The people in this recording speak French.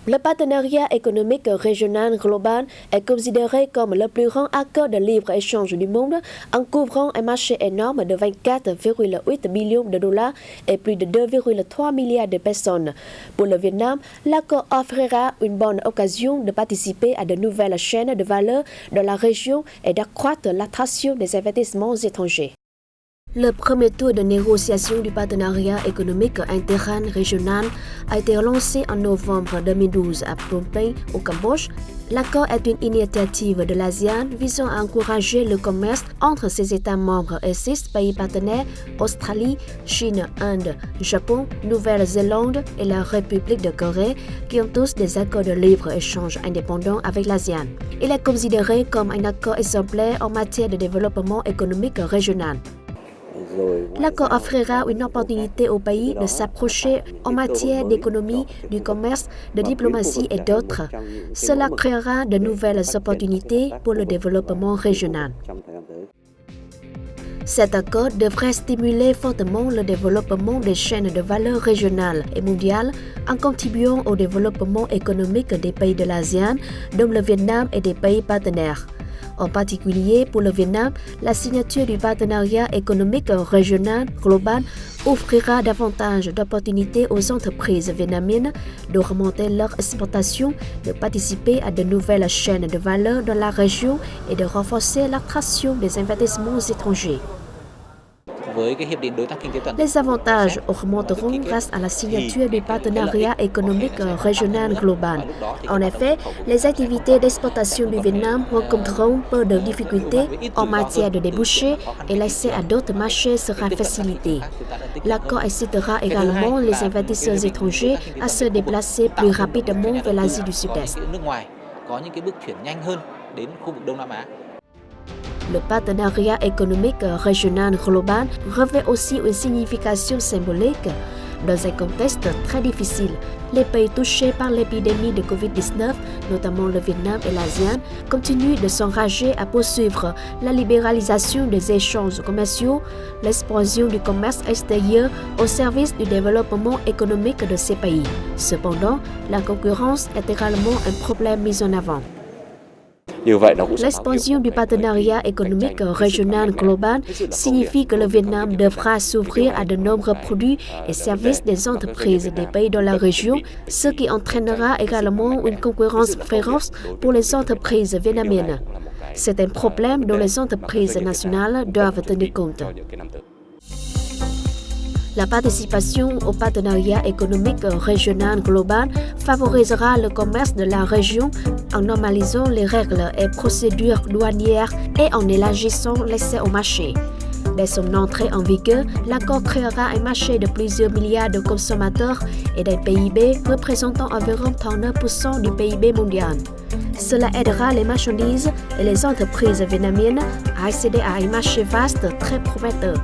Le partenariat économique régional global est considéré comme le plus grand accord de libre-échange du monde en couvrant un marché énorme de 24,8 millions de dollars et plus de 2,3 milliards de personnes. Pour le Vietnam, l'accord offrira une bonne occasion de participer à de nouvelles chaînes de valeur dans la région et d'accroître l'attraction des investissements étrangers. Le premier tour de négociation du partenariat économique interrégional a été lancé en novembre 2012 à Phnom Penh, au Cambodge. L'accord est une initiative de l'ASEAN visant à encourager le commerce entre ses États membres et 6 pays partenaires, Australie, Chine, Inde, Japon, Nouvelle-Zélande et la République de Corée, qui ont tous des accords de libre-échange indépendants avec l'ASEAN. Il est considéré comme un accord exemplaire en matière de développement économique régional. L'accord offrira une opportunité au pays de s'approcher en matière d'économie, du commerce, de diplomatie et d'autres. Cela créera de nouvelles opportunités pour le développement régional. Cet accord devrait stimuler fortement le développement des chaînes de valeur régionales et mondiales en contribuant au développement économique des pays de l'ASEAN, dont le Vietnam et des pays partenaires. En particulier pour le Vietnam, la signature du partenariat économique régional global offrira davantage d'opportunités aux entreprises vietnamiennes de remonter leurs exportations, de participer à de nouvelles chaînes de valeur dans la région et de renforcer l'attraction des investissements étrangers. Les avantages augmenteront grâce à la signature du partenariat économique régional global. En effet, les activités d'exportation du Vietnam rencontreront peu de difficultés en matière de débouchés et l'accès à d'autres marchés sera facilité. L'accord incitera également les investisseurs étrangers à se déplacer plus rapidement vers l'Asie du Sud-Est. Le partenariat économique régional global revêt aussi une signification symbolique. Dans un contexte très difficile, les pays touchés par l'épidémie de Covid-19, notamment le Vietnam et l'ASEAN, continuent de s'engager à poursuivre la libéralisation des échanges commerciaux, l'expansion du commerce extérieur au service du développement économique de ces pays. Cependant, la concurrence est également un problème mis en avant. L'expansion du partenariat économique régional global signifie que le Vietnam devra s'ouvrir à de nombreux produits et services des entreprises des pays de la région, ce qui entraînera également une concurrence féroce pour les entreprises vietnamiennes. C'est un problème dont les entreprises nationales doivent tenir compte. La participation au partenariat économique régional global favorisera le commerce de la région en normalisant les règles et procédures douanières et en élargissant l'accès au marché. Dès son entrée en vigueur, l'accord créera un marché de plusieurs milliards de consommateurs et d'un PIB représentant environ 39% du PIB mondial. Cela aidera les marchandises et les entreprises vietnamiennes à accéder à un marché vaste très prometteur.